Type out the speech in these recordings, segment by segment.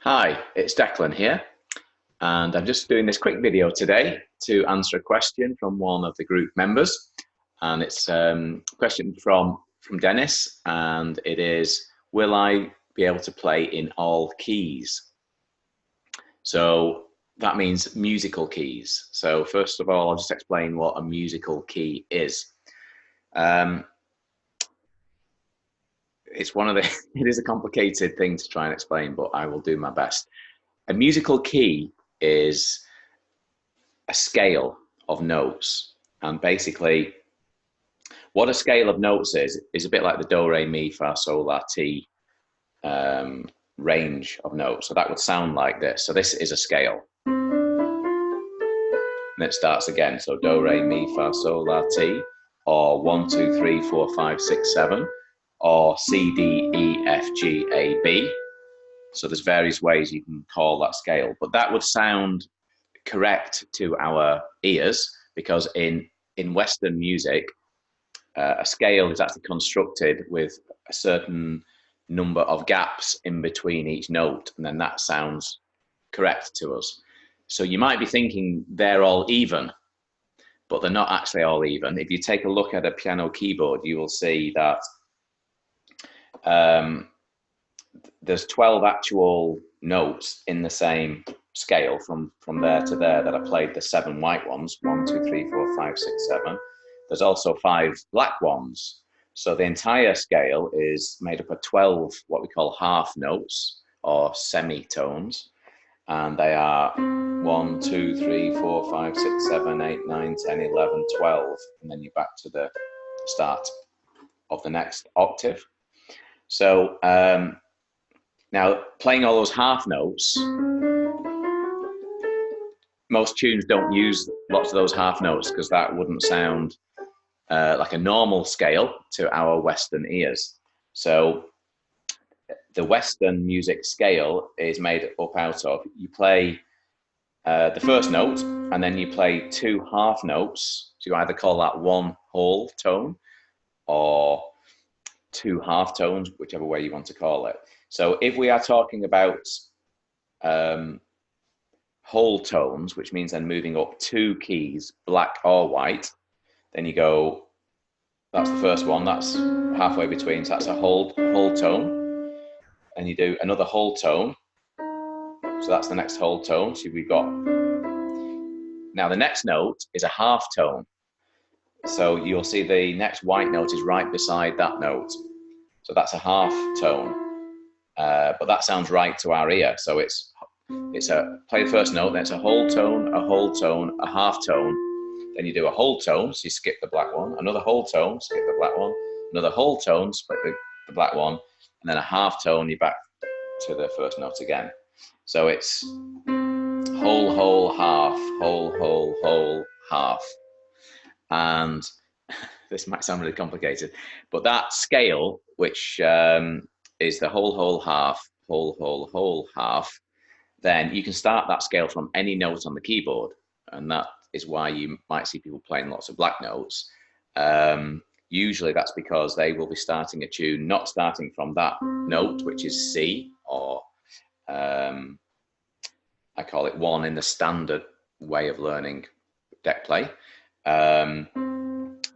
Hi, it's Declan here, and I'm just doing this quick video today to answer a question from one of the group members. And it's a question from Dennis, and it is, will I be able to play in all keys? So that means musical keys. So first of all, I'll just explain what a musical key is. It's one of the, it is a complicated thing to try and explain, but I will do my best. A musical key is a scale of notes. And basically, what a scale of notes is a bit like the do, re, mi, fa, sol, la, ti range of notes. So that would sound like this. So this is a scale. And it starts again. So do, re, mi, fa, sol, la, ti, or 1, 2, 3, 4, 5, 6, 7, or C, D, E, F, G, A, B. So there's various ways you can call that scale, but that would sound correct to our ears because in Western music, a scale is actually constructed with a certain number of gaps in between each note, and then that sounds correct to us. So you might be thinking they're all even, but they're not actually all even. If you take a look at a piano keyboard, you will see that there's 12 actual notes in the same scale from there to there that I played the 7 white ones, 1, 2, 3, 4, 5, 6, 7. There's also 5 black ones. So the entire scale is made up of 12 what we call half notes or semitones. And they are 1, 2, 3, 4, 5, 6, 7, 8, 9, 10, 11, 12. And then you're back to the start of the next octave. So now playing all those half notes, most tunes don't use lots of those half notes because that wouldn't sound like a normal scale to our Western ears. So the Western music scale is made up out of, you play the first note and then you play 2 half notes. So you either call that one whole tone or 2 half tones, whichever way you want to call it. So if we are talking about whole tones, which means then moving up 2 keys, black or white, then you go, that's the first one, that's halfway between, so that's a whole tone. And you do another whole tone, so that's the next whole tone. So we've got, now the next note is a half tone. So you'll see the next white note is right beside that note. So that's a half tone. But that sounds right to our ear. So it's a, play the first note, then it's a whole tone, a half tone. Then you do a whole tone, so you skip the black one, another whole tone, skip the black one, another whole tone, split the black one, and then a half tone, you're back to the first note again. So it's whole, half, whole, half. And this might sound really complicated, but that scale, which is the whole, half, whole, half, then you can start that scale from any note on the keyboard. And that is why you might see people playing lots of black notes. Usually that's because they will be starting a tune, not starting from that note, which is C, or I call it 1 in the standard way of learning deck play.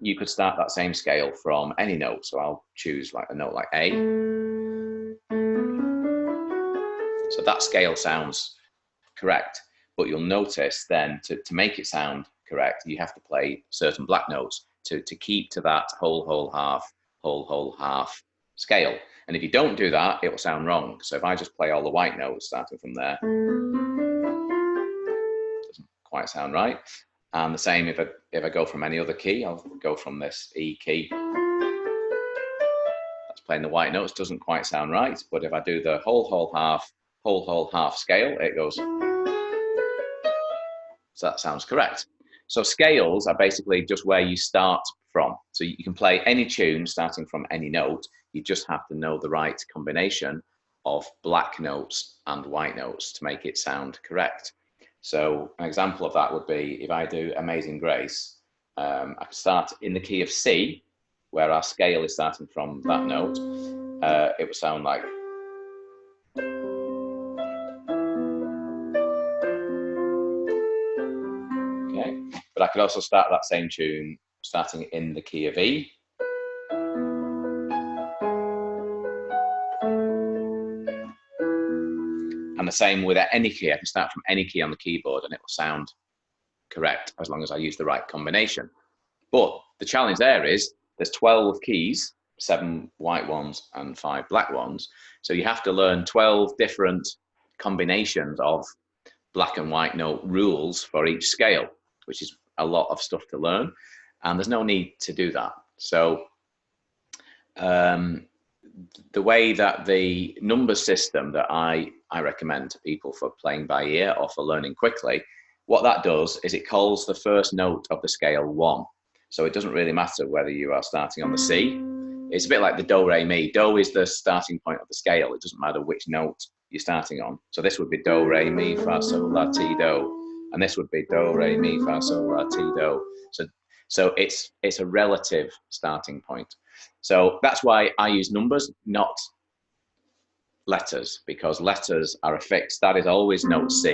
You could start that same scale from any note. So I'll choose like a note like A. So that scale sounds correct, but you'll notice then to make it sound correct, you have to play certain black notes to keep to that whole, half scale. And if you don't do that, it will sound wrong. So if I just play all the white notes starting from there, it doesn't quite sound right. And the same if I go from any other key, I'll go from this E key. That's playing the white notes, doesn't quite sound right. But if I do the whole, half scale, it goes. So that sounds correct. So scales are basically just where you start from. So you can play any tune starting from any note. You just have to know the right combination of black notes and white notes to make it sound correct. So an example of that would be if I do Amazing Grace, I could start in the key of C, where our scale is starting from that note. It would sound like. but I could also start that same tune starting in the key of E. And the same with any key. I can start from any key on the keyboard and it will sound correct as long as I use the right combination. But the challenge there is there's 12 keys, 7 white ones and 5 black ones. So you have to learn 12 different combinations of black and white note rules for each scale, which is a lot of stuff to learn. And there's no need to do that. So the way that the number system that I recommend to people for playing by ear or for learning quickly, what that does is it calls the first note of the scale 1. So it doesn't really matter whether you are starting on the C. It's a bit like the do, re, mi. Do is the starting point of the scale. It doesn't matter which note you're starting on. So this would be do, re, mi, fa, sol, la, ti, do. And this would be do, re, mi, fa, sol, la, ti, do. So it's a relative starting point. So that's why I use numbers, not letters, because letters are a fix. That is always note C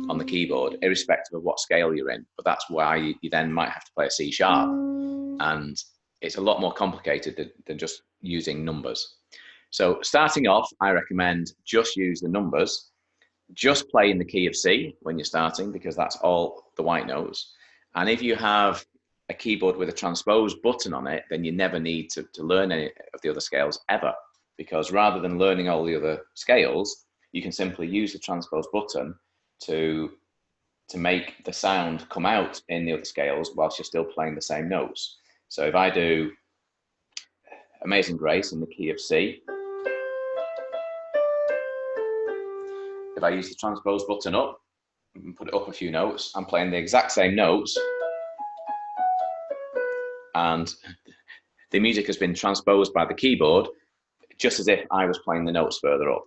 on the keyboard, irrespective of what scale you're in. But that's why you then might have to play a C sharp. And it's a lot more complicated than just using numbers. So starting off, I recommend just use the numbers. Just play in the key of C when you're starting, because that's all the white notes. And if you have a keyboard with a transpose button on it, then you never need to learn any of the other scales ever, because rather than learning all the other scales, you can simply use the transpose button to make the sound come out in the other scales whilst you're still playing the same notes. So if I do Amazing Grace in the key of C, if I use the transpose button up and put it up a few notes, I'm playing the exact same notes, and the music has been transposed by the keyboard just as if I was playing the notes further up.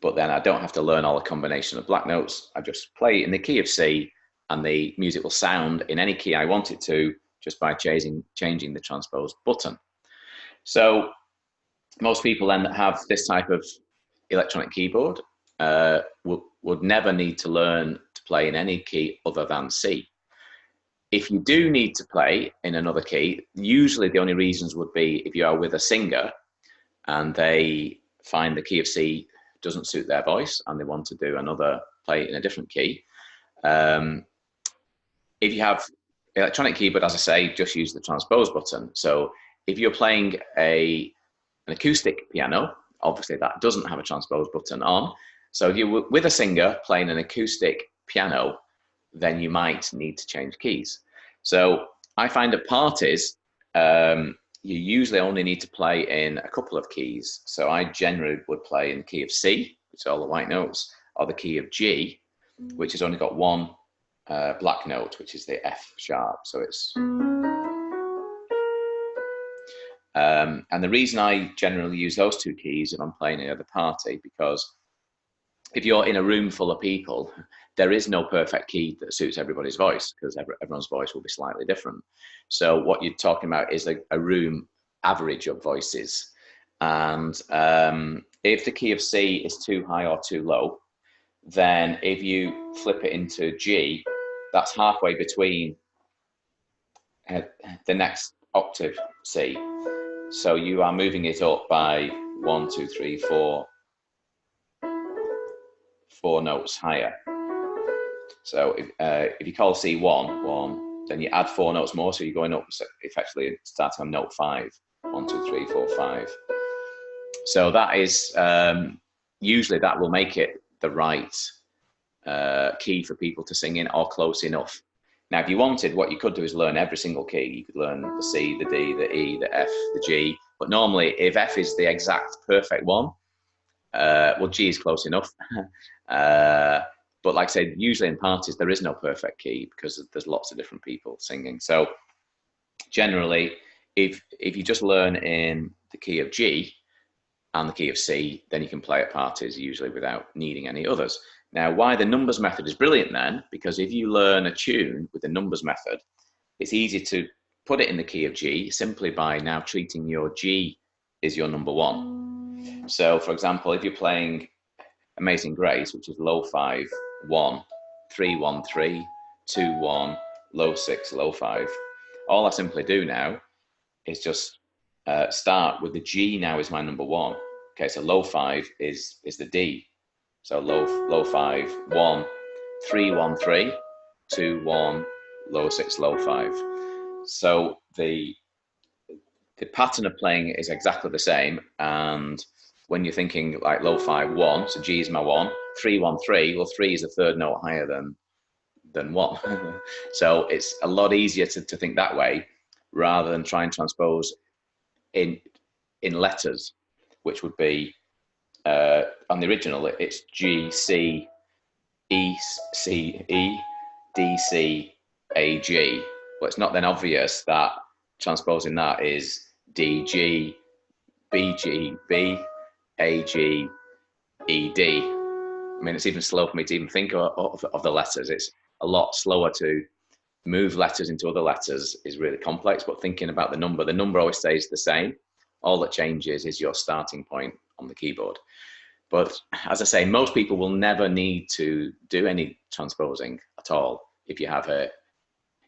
But then I don't have to learn all the combination of black notes. I just play in the key of C and the music will sound in any key I want it to just by changing the transpose button. So most people then that have this type of electronic keyboard would never need to learn to play in any key other than C. If you do need to play in another key, usually the only reasons would be if you are with a singer and they find the key of C doesn't suit their voice and they want to do play in a different key. If you have electronic keyboard, as I say, just use the transpose button. So if you're playing an acoustic piano, obviously that doesn't have a transpose button on. So if you're with a singer playing an acoustic piano, then you might need to change keys. So I find at parties, you usually only need to play in a couple of keys. So I generally would play in the key of C, which is all the white notes, or the key of G, which has only got one black note, which is the F sharp. So it's... and the reason I generally use those two keys if I'm playing at a party, because if you're in a room full of people, there is no perfect key that suits everybody's voice, because everyone's voice will be slightly different. So what you're talking about is a room average of voices. And if the key of C is too high or too low, then if you flip it into G, that's halfway between the next octave C. So you are moving it up by 1, 2, 3, 4 notes higher. So if you call C 1, then you add 4 notes more, so you're going up, so effectively starting on note 5. 1, 2, 3, 4, 5. So that is, usually that will make it the right key for people to sing in, or close enough. Now, if you wanted, what you could do is learn every single key. You could learn the C, the D, the E, the F, the G. But normally, if F is the exact perfect one, well, G is close enough. But like I said, usually in parties, there is no perfect key because there's lots of different people singing. So generally, if you just learn in the key of G and the key of C, then you can play at parties usually without needing any others. Now, why the numbers method is brilliant then, because if you learn a tune with the numbers method, it's easy to put it in the key of G simply by now treating your G as your number 1. So for example, if you're playing Amazing Grace, which is low 5, 1, 3, 1, 3, 2, 1, low 6, low 5. All I simply do now is just start with the G. Now is my number 1. Okay, so low 5 is the D. So low 5, 1, 3, 1, 3, 2, 1, low 6, low 5. So the pattern of playing is exactly the same. And when you're thinking like low 5, 1, so G is my 1, 3, 1, 3, well, 3 is the third note higher than 1. So it's a lot easier to think that way rather than try and transpose in letters, which would be on the original, it's G, C, E, C, E, D, C, A, G. Well, it's not then obvious that transposing that is D, G, B, G, B, A, G, E, D. I mean, it's even slow for me to even think of the letters. It's a lot slower to move letters into other letters is really complex, but thinking about the number always stays the same. All that changes is your starting point on the keyboard. But as I say, most people will never need to do any transposing at all if you have a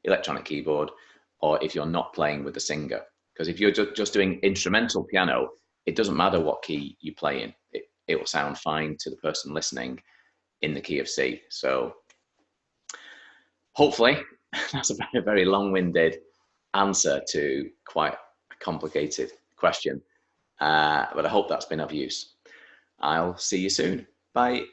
electronic keyboard or if you're not playing with the singer. Because if you're just doing instrumental piano, it doesn't matter what key you play in. It will sound fine to the person listening in the key of C. So hopefully that's a very, very long-winded answer to quite a complicated question. But I hope that's been of use. I'll see you soon. Bye.